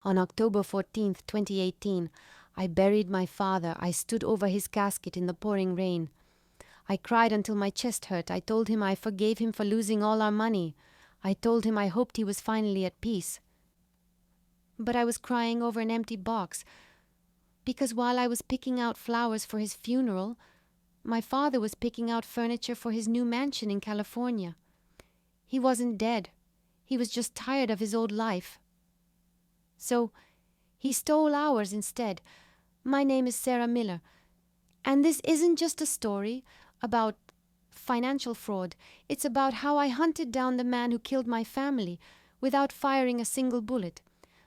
On October 14th, 2018, I buried my father. I stood over his casket in the pouring rain. I cried until my chest hurt. I told him I forgave him for losing all our money. I told him I hoped he was finally at peace. But I was crying over an empty box, because while I was picking out flowers for his funeral, my father was picking out furniture for his new mansion in California. He wasn't dead. He was just tired of his old life. So he stole ours instead. My name is Sarah Miller. And this isn't just a story about financial fraud. It's about how I hunted down the man who killed my family without firing a single bullet.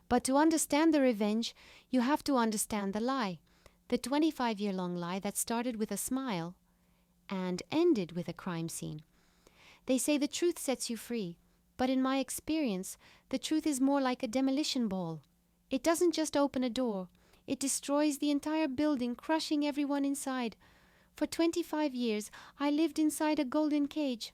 But to understand the revenge, you have to understand the lie. The 25-year-long lie that started with a smile and ended with a crime scene. They say the truth sets you free, but in my experience, the truth is more like a demolition ball. It doesn't just open a door. It destroys the entire building, crushing everyone inside. For 25 years, I lived inside a golden cage.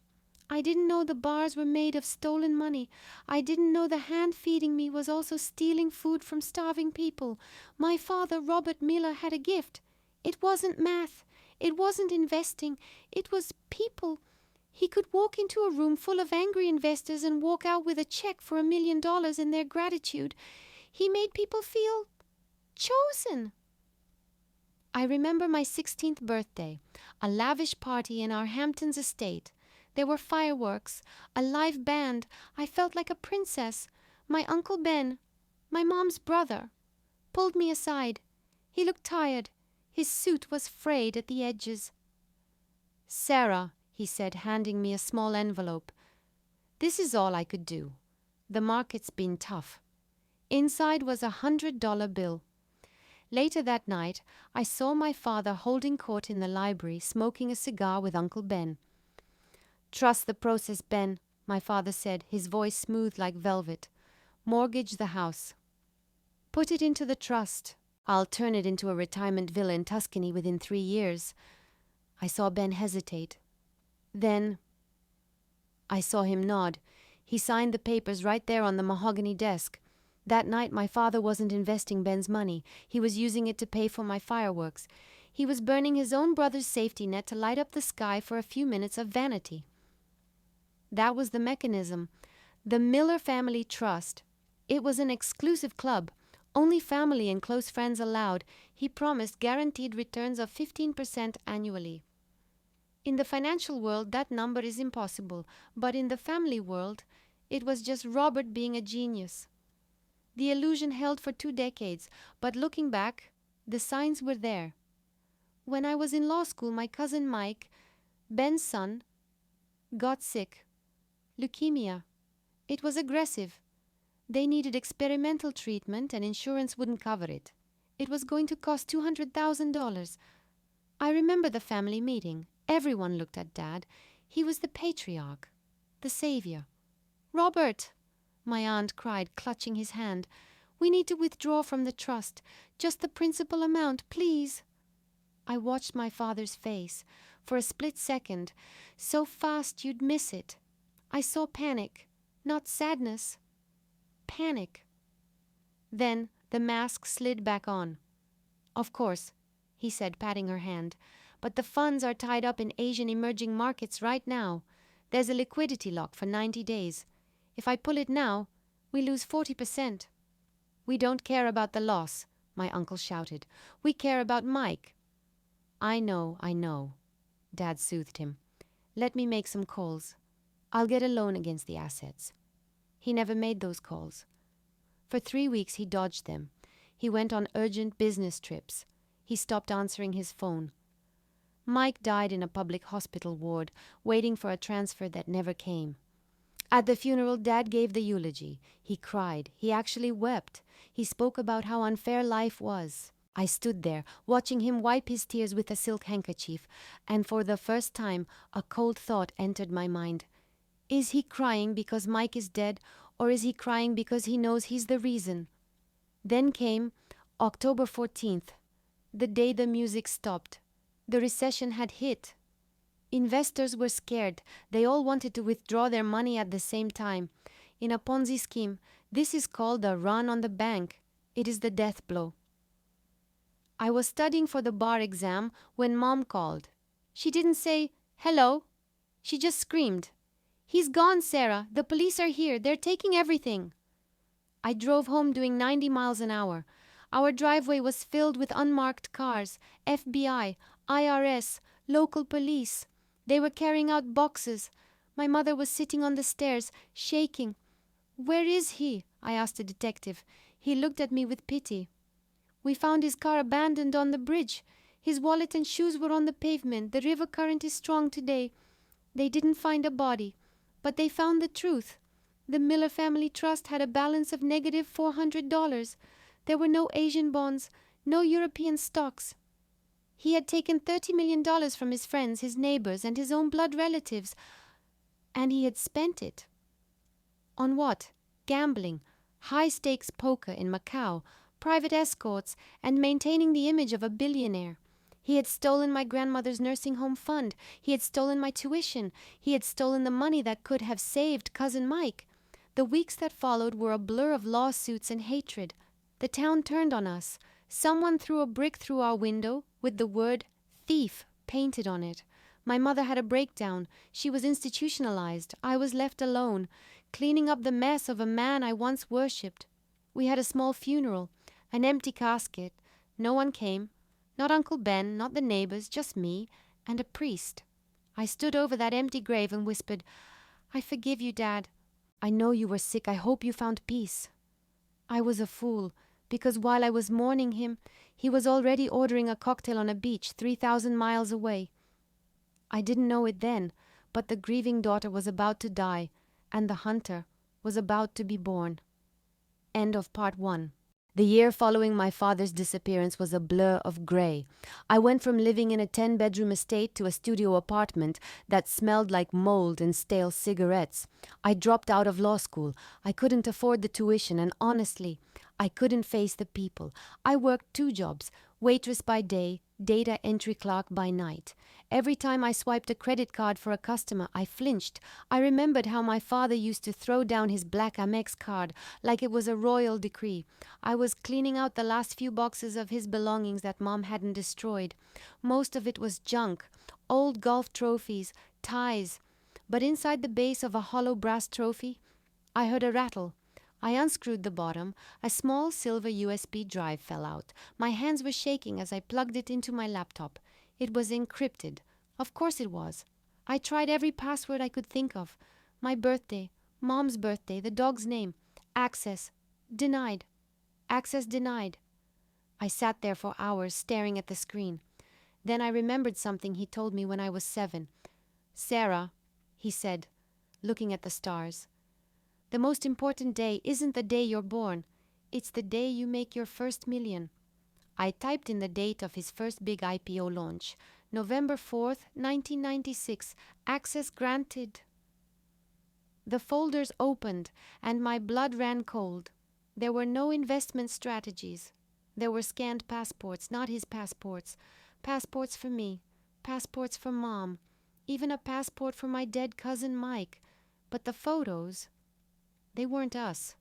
I didn't know the bars were made of stolen money. I didn't know the hand feeding me was also stealing food from starving people. My father, Robert Miller, had a gift. It wasn't math. It wasn't investing. It was people. He could walk into a room full of angry investors and walk out with a check for $1 million in their gratitude. He made people feel chosen. I remember my 16th birthday, a lavish party in our Hamptons estate. There were fireworks, a live band. I felt like a princess. My Uncle Ben, my mom's brother, pulled me aside. He looked tired. His suit was frayed at the edges. "Sarah," he said, handing me a small envelope. "This is all I could do. The market's been tough." Inside was a $100 bill. Later that night, I saw my father holding court in the library, smoking a cigar with Uncle Ben. "Trust the process, Ben," my father said, his voice smooth like velvet. "Mortgage the house. Put it into the trust. I'll turn it into a retirement villa in Tuscany within 3 years." I saw Ben hesitate. Then I saw him nod. He signed the papers right there on the mahogany desk. That night my father wasn't investing Ben's money. He was using it to pay for my fireworks. He was burning his own brother's safety net to light up the sky for a few minutes of vanity. That was the mechanism. The Miller Family Trust. It was an exclusive club. Only family and close friends allowed. He promised guaranteed returns of 15% annually. In the financial world, that number is impossible, but in the family world, it was just Robert being a genius. The illusion held for 2 decades, but looking back, the signs were there. When I was in law school, my cousin Mike, Ben's son, got sick. Leukemia. It was aggressive. They needed experimental treatment and insurance wouldn't cover it. It was going to cost $200,000. I remember the family meeting. Everyone looked at Dad. He was the patriarch, the savior. "Robert," my aunt cried, clutching his hand, "we need to withdraw from the trust. Just the principal amount, please." I watched my father's face. For a split second, so fast you'd miss it. I saw panic, not sadness. Panic. Then the mask slid back on. "Of course," he said, patting her hand, "but the funds are tied up in Asian emerging markets right now. There's a liquidity lock for 90 days. If I pull it now, we lose 40%. "We don't care about the loss," my uncle shouted. "We care about Mike." I know," Dad soothed him. "Let me make some calls. I'll get a loan against the assets." He never made those calls. For 3 weeks he dodged them. He went on urgent business trips. He stopped answering his phone. Mike died in a public hospital ward, waiting for a transfer that never came. At the funeral, Dad gave the eulogy. He cried. He actually wept. He spoke about how unfair life was. I stood there, watching him wipe his tears with a silk handkerchief, and for the first time, a cold thought entered my mind. Is he crying because Mike is dead, or is he crying because he knows he's the reason? Then came October 14th, the day the music stopped. The recession had hit. Investors were scared. They all wanted to withdraw their money at the same time. In a Ponzi scheme, this is called a run on the bank. It is the death blow. I was studying for the bar exam when Mom called. She didn't say, "Hello." She just screamed, "He's gone, Sarah. The police are here. They're taking everything." I drove home doing 90 miles an hour. Our driveway was filled with unmarked cars, FBI, IRS, local police. They were carrying out boxes. My mother was sitting on the stairs, shaking. "Where is he?" I asked the detective. He looked at me with pity. "We found his car abandoned on the bridge. His wallet and shoes were on the pavement. The river current is strong today. They didn't find a body, but they found the truth. The Miller Family Trust had a balance of negative $400. There were no Asian bonds, no European stocks. He had taken $30 million from his friends, his neighbors, and his own blood relatives, and he had spent it. On what? Gambling, high-stakes poker in Macau, private escorts, and maintaining the image of a billionaire. He had stolen my grandmother's nursing home fund. He had stolen my tuition. He had stolen the money that could have saved Cousin Mike. The weeks that followed were a blur of lawsuits and hatred. The town turned on us. Someone threw a brick through our window with the word "thief" painted on it. My mother had a breakdown. She was institutionalized. I was left alone, cleaning up the mess of a man I once worshipped. We had a small funeral, an empty casket. No one came. Not Uncle Ben, not the neighbors, just me and a priest. I stood over that empty grave and whispered, "I forgive you, Dad. I know you were sick. I hope you found peace." I was a fool, because while I was mourning him, he was already ordering a cocktail on a beach 3,000 miles away. I didn't know it then, but the grieving daughter was about to die, and the hunter was about to be born. End of part 1. The year following my father's disappearance was a blur of grey. I went from living in a 10-bedroom estate to a studio apartment that smelled like mold and stale cigarettes. I dropped out of law school. I couldn't afford the tuition, and honestly, I couldn't face the people. I worked 2 jobs, waitress by day, data entry clerk by night. Every time I swiped a credit card for a customer, I flinched. I remembered how my father used to throw down his black Amex card like it was a royal decree. I was cleaning out the last few boxes of his belongings that Mom hadn't destroyed. Most of it was junk, old golf trophies, ties. But inside the base of a hollow brass trophy, I heard a rattle. I unscrewed the bottom. A small silver USB drive fell out. My hands were shaking as I plugged it into my laptop. It was encrypted. Of course it was. I tried every password I could think of. My birthday, Mom's birthday, the dog's name. Access. Denied. Access denied. I sat there for hours staring at the screen. Then I remembered something he told me when I was 7. "Sarah," he said, looking at the stars, "the most important day isn't the day you're born. It's the day you make your first million." I typed in the date of his first big IPO launch, November 4th, 1996, access granted. The folders opened, and my blood ran cold. There were no investment strategies. There were scanned passports, not his passports. Passports for me, passports for Mom, even a passport for my dead cousin Mike. But the photos, they weren't us.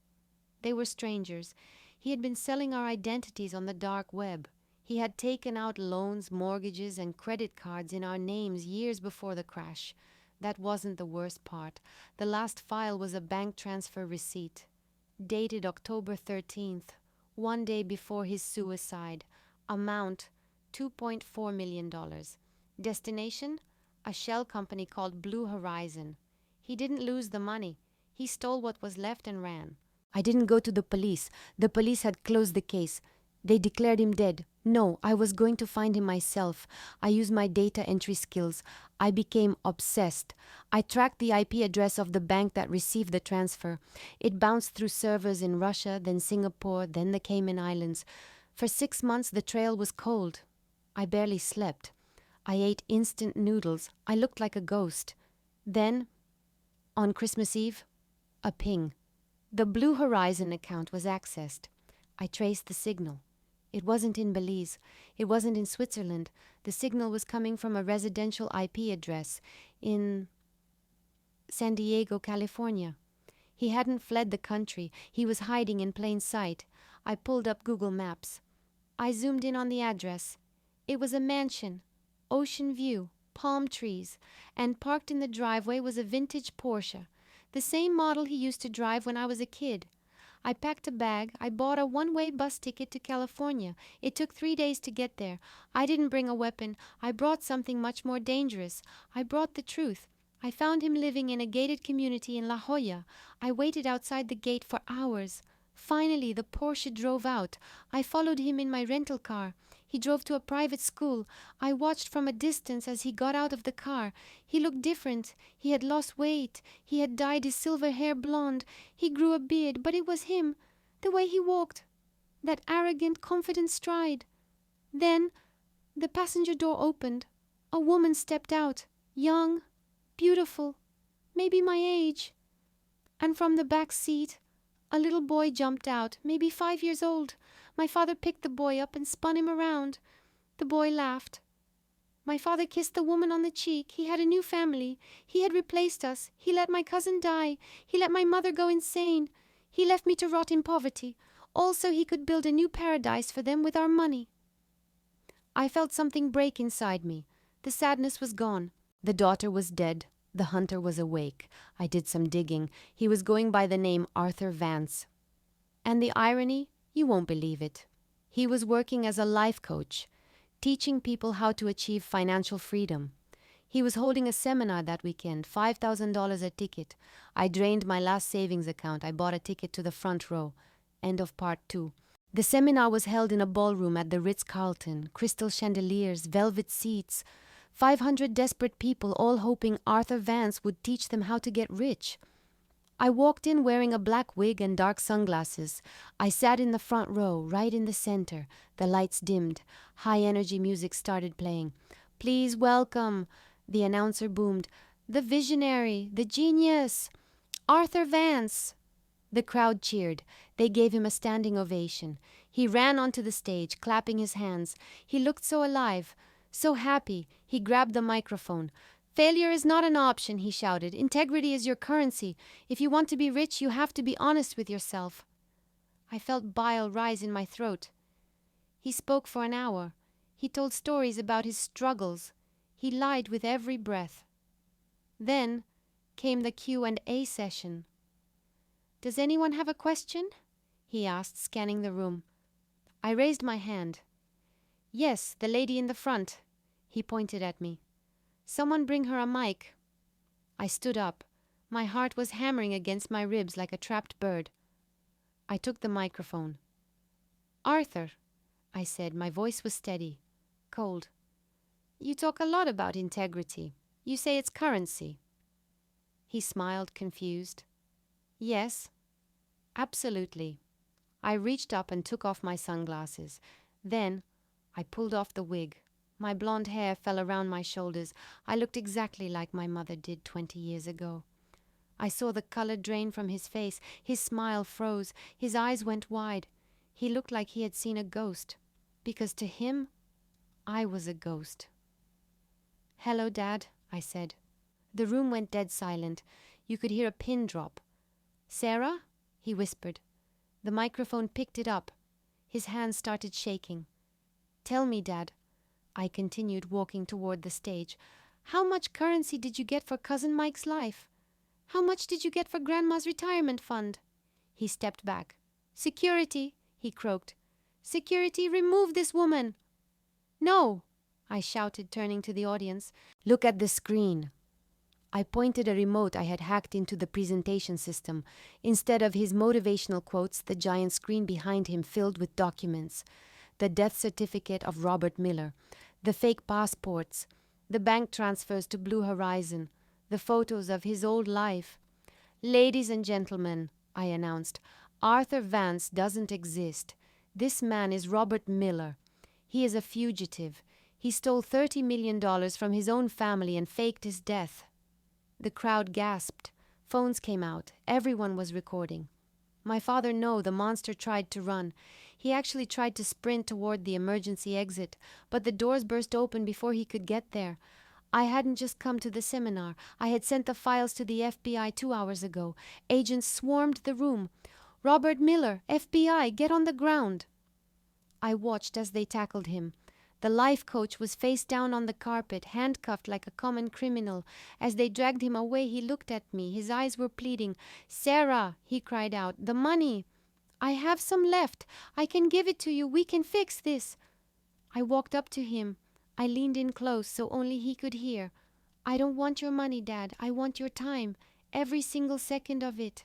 They were strangers. He had been selling our identities on the dark web. He had taken out loans, mortgages, and credit cards in our names years before the crash. That wasn't the worst part. The last file was a bank transfer receipt, dated October 13th, one day before his suicide. Amount, $2.4 million. Destination, a shell company called Blue Horizon. He didn't lose the money. He stole what was left and ran. I didn't go to the police. The police had closed the case. They declared him dead. No, I was going to find him myself. I used my data entry skills. I became obsessed. I tracked the IP address of the bank that received the transfer. It bounced through servers in Russia, then Singapore, then the Cayman Islands. For 6 months, the trail was cold. I barely slept. I ate instant noodles. I looked like a ghost. Then, on Christmas Eve, a ping. The Blue Horizon account was accessed. I traced the signal. It wasn't in Belize. It wasn't in Switzerland. The signal was coming from a residential IP address in San Diego, California. He hadn't fled the country. He was hiding in plain sight. I pulled up Google Maps. I zoomed in on the address. It was a mansion, ocean view, palm trees, and parked in the driveway was a vintage Porsche, the same model he used to drive when I was a kid. I packed a bag. I bought a one-way bus ticket to California. It took 3 days to get there. I didn't bring a weapon. I brought something much more dangerous. I brought the truth. I found him living in a gated community in La Jolla. I waited outside the gate for hours. Finally, the Porsche drove out. I followed him in my rental car. He drove to a private school. I watched from a distance as he got out of the car. He looked different. He had lost weight. He had dyed his silver hair blonde. He grew a beard, but it was him. The way he walked. That arrogant, confident stride. Then, the passenger door opened. A woman stepped out. Young, beautiful, maybe my age. And from the back seat, a little boy jumped out, maybe 5 years old. My father picked the boy up and spun him around. The boy laughed. My father kissed the woman on the cheek. He had a new family. He had replaced us. He let my cousin die. He let my mother go insane. He left me to rot in poverty. Also, he could build a new paradise for them with our money. I felt something break inside me. The sadness was gone. The daughter was dead. The hunter was awake. I did some digging. He was going by the name Arthur Vance. And the irony? You won't believe it. He was working as a life coach, teaching people how to achieve financial freedom. He was holding a seminar that weekend, $5,000 a ticket. I drained my last savings account. I bought a ticket to the front row. End of part 2. The seminar was held in a ballroom at the Ritz-Carlton, crystal chandeliers, velvet seats, 500 desperate people all hoping Arthur Vance would teach them how to get rich. I walked in wearing a black wig and dark sunglasses. I sat in the front row, right in the center. The lights dimmed. High-energy music started playing. "Please welcome," the announcer boomed, "the visionary, the genius, Arthur Vance." The crowd cheered. They gave him a standing ovation. He ran onto the stage, clapping his hands. He looked so alive, so happy. He grabbed the microphone. "Failure is not an option," he shouted. "Integrity is your currency. If you want to be rich, you have to be honest with yourself." I felt bile rise in my throat. He spoke for an hour. He told stories about his struggles. He lied with every breath. Then came the Q&A session. "Does anyone have a question?" he asked, scanning the room. I raised my hand. "Yes, the lady in the front." He pointed at me. "Someone bring her a mic." I stood up. My heart was hammering against my ribs like a trapped bird. I took the microphone. "Arthur," I said. My voice was steady, cold. "You talk a lot about integrity. You say it's currency." He smiled, confused. "Yes, absolutely." I reached up and took off my sunglasses. Then I pulled off the wig. My blonde hair fell around my shoulders. I looked exactly like my mother did 20 years ago. I saw the color drain from his face. His smile froze. His eyes went wide. He looked like he had seen a ghost, because to him, I was a ghost. "Hello, Dad," I said. The room went dead silent. You could hear a pin drop. "Sarah?" he whispered. The microphone picked it up. His hands started shaking. "Tell me, Dad," I continued, walking toward the stage, "how much currency did you get for Cousin Mike's life? How much did you get for Grandma's retirement fund?" He stepped back. "Security," he croaked. "Security, remove this woman." "No," I shouted, turning to the audience. "Look at the screen." I pointed a remote I had hacked into the presentation system. Instead of his motivational quotes, the giant screen behind him filled with documents. The death certificate of Robert Miller, the fake passports, the bank transfers to Blue Horizon, the photos of his old life. "Ladies and gentlemen," I announced, "Arthur Vance doesn't exist. This man is Robert Miller. He is a fugitive. He stole $30 million from his own family and faked his death." The crowd gasped. Phones came out. Everyone was recording. My father, no, the monster tried to run. He actually tried to sprint toward the emergency exit, but the doors burst open before he could get there. I hadn't just come to the seminar. I had sent the files to the FBI 2 hours ago. Agents swarmed the room. Robert Miller, FBI, get on the ground. I watched as they tackled him. The life coach was face down on the carpet, handcuffed like a common criminal. As they dragged him away, he looked at me. His eyes were pleading. "Sarah," he cried out, "the money. I have some left. I can give it to you. We can fix this." I walked up to him. I leaned in close so only he could hear. "I don't want your money, Dad. I want your time. Every single second of it."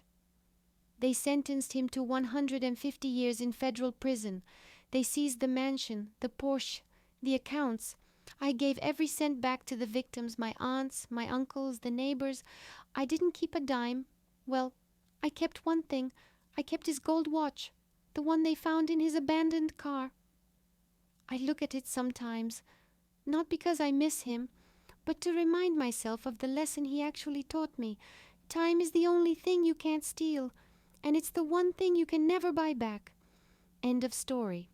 They sentenced him to 150 years in federal prison. They seized the mansion, the Porsche, the accounts. I gave every cent back to the victims, my aunts, my uncles, the neighbors. I didn't keep a dime. Well, I kept one thing. I kept his gold watch, the one they found in his abandoned car. I look at it sometimes, not because I miss him, but to remind myself of the lesson he actually taught me. Time is the only thing you can't steal, and it's the one thing you can never buy back. End of story.